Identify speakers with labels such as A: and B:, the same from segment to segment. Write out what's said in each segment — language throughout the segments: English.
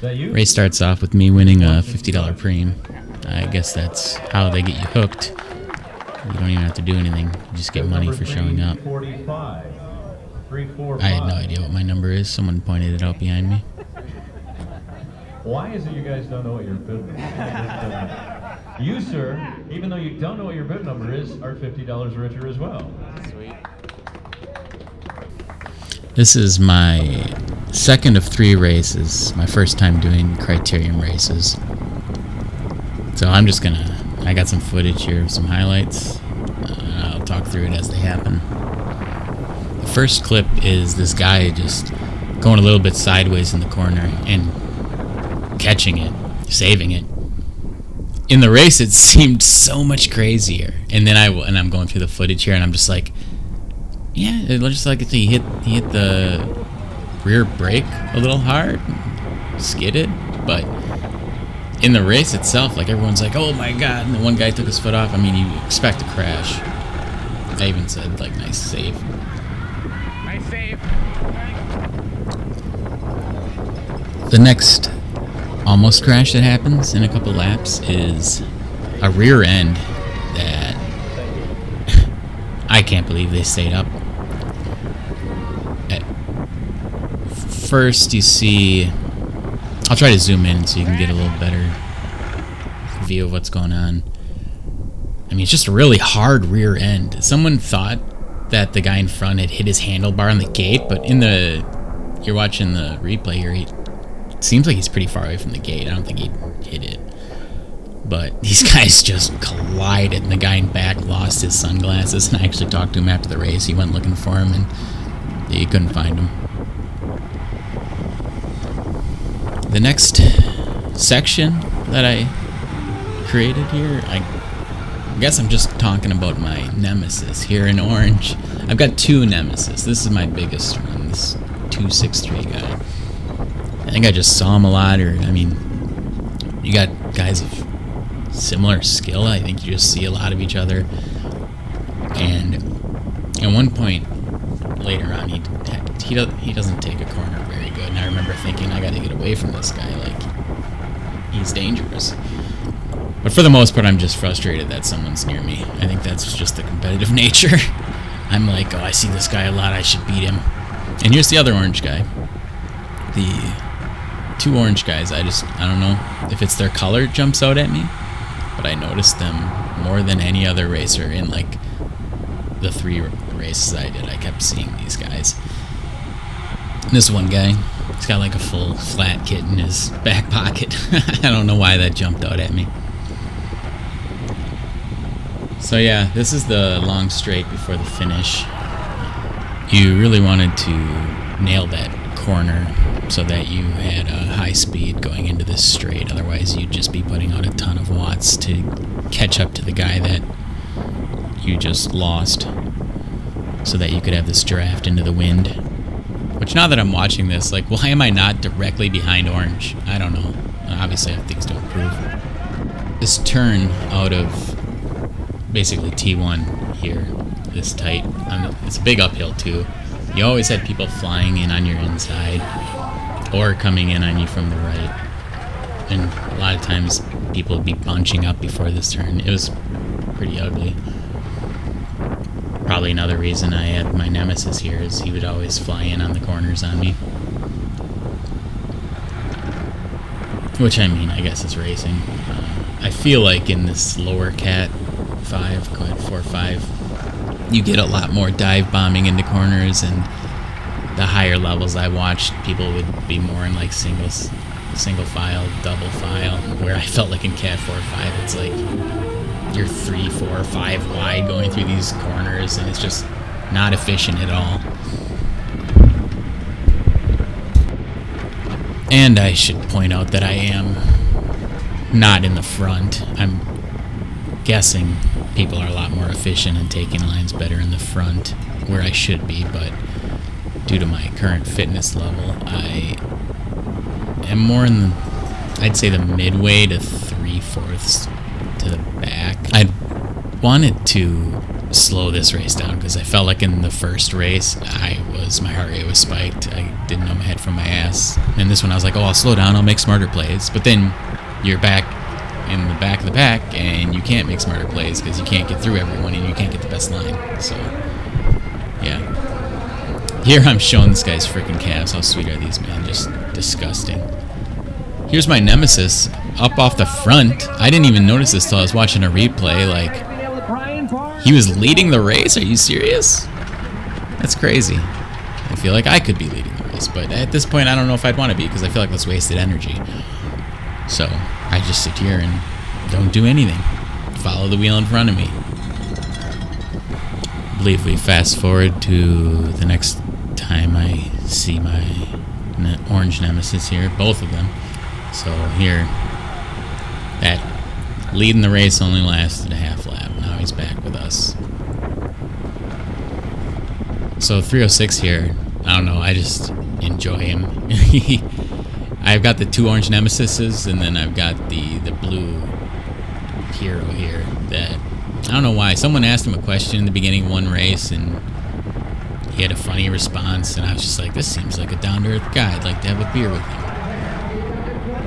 A: Race starts off with me winning a $50 preem. I guess that's how they get you hooked. You don't even have to do anything. You just get money for showing up. I had no idea what my number is. Someone pointed it out behind me.
B: Why is it you guys don't know what your bib number is? You, sir, even though you don't know what your bib number is, are $50 richer as well. Sweet.
A: This is my second of 3 races. My first time doing criterium races. So I'm just gonna... I got some footage here of some highlights. I'll talk through it as they happen. The first clip is this guy just going a little bit sideways in the corner and catching it, saving it. In the race, it seemed so much crazier. And then I'm going through the footage here, and I'm just like, yeah, it looks like he hit the rear brake a little hard, skidded, but in the race itself, like, everyone's like, oh my god, and the one guy took his foot off. I mean, you expect a crash. I even said, like, nice save.
C: Nice save.
A: The next almost crash that happens in a couple laps is a rear end that I can't believe they stayed up. At first you see, I'll try to zoom in so you can get a little better view of what's going on. I mean, it's just a really hard rear end. Someone thought that the guy in front had hit his handlebar on the gate, but you're watching the replay here, it seems like he's pretty far away from the gate. I don't think he hit it. But these guys just collided, and the guy in back lost his sunglasses, and I actually talked to him after the race. He went looking for him, and he couldn't find him. The next section that I created here, I guess I'm just talking about my nemesis here in orange. I've got 2 nemesis. This is my biggest one, this 263 guy. I think I just saw him a lot, or, I mean, you got guys of similar skill. I think you just see a lot of each other. And at one point later on, he doesn't take a corner very good. And I remember thinking, I got to get away from this guy. Like, he's dangerous. But for the most part, I'm just frustrated that someone's near me. I think that's just the competitive nature. I'm like, oh, I see this guy a lot. I should beat him. And here's the other orange guy. The 2 orange guys, I don't know if it's their color jumps out at me, but I noticed them more than any other racer in, like, the 3 races I did. I kept seeing these guys. And this one guy, he's got like a full flat kit in his back pocket. I don't know why that jumped out at me. So yeah, this is the long straight before the finish. You really wanted to nail that corner so that you had a high speed going into this straight. Otherwise, you'd just be putting out a ton of watts to catch up to the guy that you just lost, so that you could have this draft into the wind. Which, now that I'm watching this, like, why am I not directly behind orange? I don't know. Obviously, I have things to improve. This turn out of basically T1 here, this tight, it's a big uphill too. You always had people flying in on your inside or coming in on you from the right. And a lot of times people would be bunching up before this turn. It was pretty ugly. Probably another reason I had my nemesis here is he would always fly in on the corners on me. Which, I mean, I guess is racing. I feel like in this lower cat 5, go ahead, 4-5, you get a lot more dive bombing into corners, and the higher levels I watched, people would be more in like single file, double file, where I felt like in cat 4-5, it's like you're 3, 4, 5 wide going through these corners, and it's just not efficient at all. And I should point out that I am not in the front. I'm guessing people are a lot more efficient and taking lines better in the front, where I should be, but due to my current fitness level, I am more in the, I'd say, the midway to 3/4 to the back. I wanted to slow this race down, because I felt like in the first race my heart rate was spiked. I didn't know my head from my ass. And this one I was like, oh, I'll slow down, I'll make smarter plays. But then you're back in the back of the pack and you can't make smarter plays because you can't get through everyone and you can't get the best line. So yeah, here I'm showing this guy's freaking calves. How sweet are these, man? Just disgusting. Here's my nemesis up off the front. I didn't even notice this till I was watching a replay. Like, he was leading the race? Are you serious? That's crazy. I feel like I could be leading the race, but at this point I don't know if I'd want to be, because I feel like that's wasted energy. So I just sit here and don't do anything. Follow the wheel in front of me. I believe we fast forward to the next time I see my orange nemesis here, both of them. So here, that leading the race only lasted a half lap. Now he's back with us. So 306 here, I don't know, I just enjoy him. I've got the 2 orange nemesises, and then I've got the blue hero here that, I don't know why, someone asked him a question in the beginning of one race, and he had a funny response, and I was just like, this seems like a down-to-earth guy. I'd like to have a beer with him.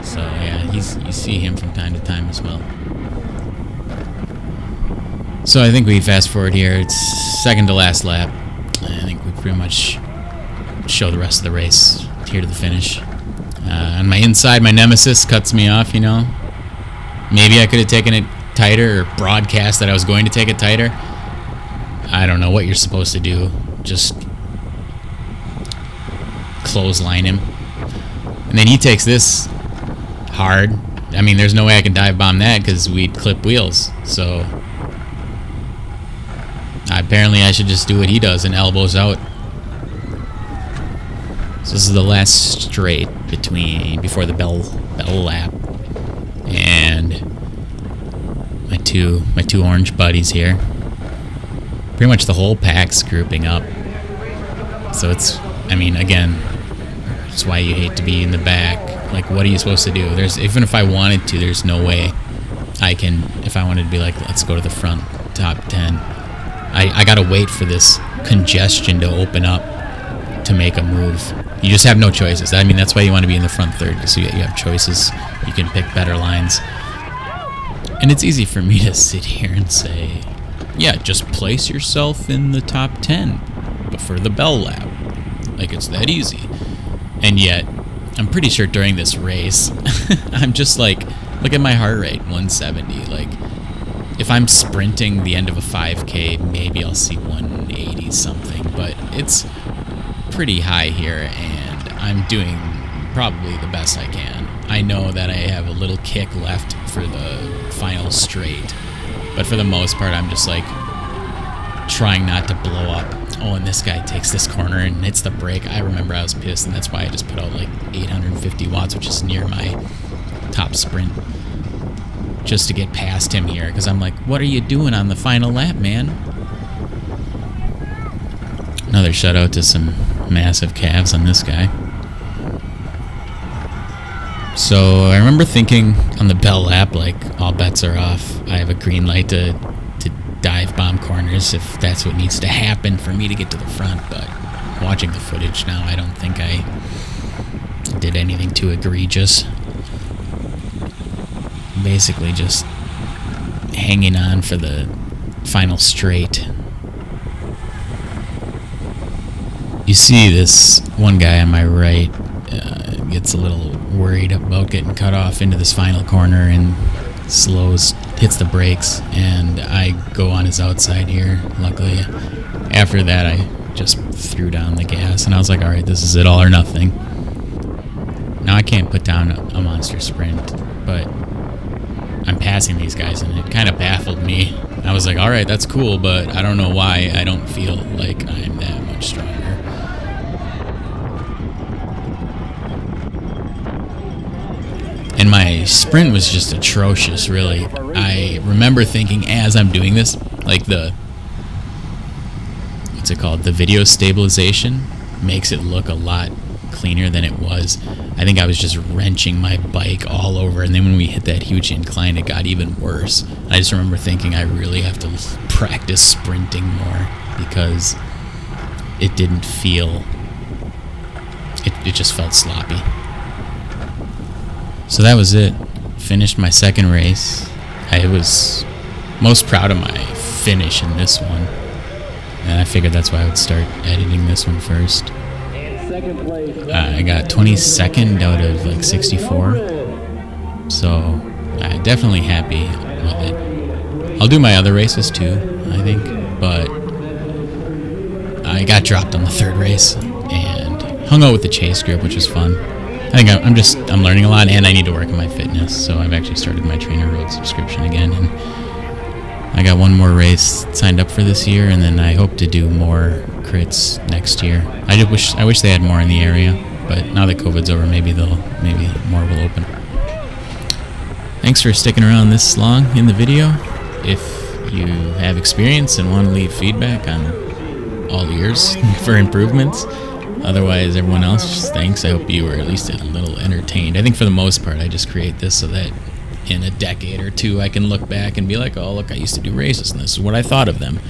A: So yeah, you see him from time to time as well. So I think we fast forward here. It's second to last lap. I think we pretty much show the rest of the race here to the finish. On my inside, my nemesis cuts me off, you know. Maybe I could have taken it tighter, or broadcast that I was going to take it tighter. I don't know what you're supposed to do. Just clothesline him. And then he takes this hard. I mean, there's no way I can dive bomb that because we'd clip wheels. So apparently I should just do what he does and elbows out. So this is the last straight before the bell lap. And my two orange buddies here. Pretty much the whole pack's grouping up. So it's, I mean, again, that's why you hate to be in the back. Like, what are you supposed to do? Even if I wanted to, there's no way I can, if I wanted to be like, let's go to the front, top 10. I gotta wait for this congestion to open up to make a move. You just have no choices. I mean, that's why you want to be in the front third, because you have choices. You can pick better lines. And it's easy for me to sit here and say, yeah, just place yourself in the top 10 before the bell lap. Like, it's that easy. And yet, I'm pretty sure during this race, I'm just like, look at my heart rate, 170. Like, if I'm sprinting the end of a 5K, maybe I'll see 180 something, but it's pretty high here, and I'm doing probably the best I can. I know that I have a little kick left for the final straight, but for the most part, I'm just like trying not to blow up. Oh, and this guy takes this corner and hits the brake. I remember I was pissed, and that's why I just put out like 850 watts, which is near my top sprint, just to get past him here, because I'm like, what are you doing on the final lap, man? Another shout out to some massive calves on this guy. So I remember thinking on the bell lap, like, all bets are off. I have a green light to dive bomb corners if that's what needs to happen for me to get to the front, but watching the footage now, I don't think I did anything too egregious. Basically just hanging on for the final straight. You see this one guy on my right gets a little worried about getting cut off into this final corner and hits the brakes, and I go on his outside here. Luckily, after that, I just threw down the gas, and I was like, alright, this is it, all or nothing. Now I can't put down a monster sprint, but I'm passing these guys, and it kind of baffled me. I was like, alright, that's cool, but I don't know why I don't feel like I'm that much stronger. And my sprint was just atrocious, really. I remember thinking as I'm doing this, like what's it called? The video stabilization makes it look a lot cleaner than it was. I think I was just wrenching my bike all over, and then when we hit that huge incline, it got even worse. I just remember thinking I really have to practice sprinting more because it didn't feel... It just felt sloppy. So that was it. Finished my second race. I was most proud of my finish in this one. And I figured that's why I would start editing this one first. I got 22nd out of like 64. So I'm definitely happy with it. I'll do my other races too, I think. But I got dropped on the third race and hung out with the chase group, which was fun. I think I'm learning a lot, and I need to work on my fitness, so I've actually started my Trainer Road subscription again, and I got one more race signed up for this year, and then I hope to do more crits next year. I wish they had more in the area, but now that COVID's over, maybe more will open. Thanks for sticking around this long in the video. If you have experience and want to leave feedback on all yours for improvements. Otherwise, everyone else, just thanks. I hope you were at least a little entertained. I think for the most part, I just create this so that in a decade or two, I can look back and be like, oh, look, I used to do races, and this is what I thought of them.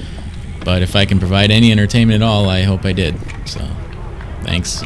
A: But if I can provide any entertainment at all, I hope I did. So, thanks.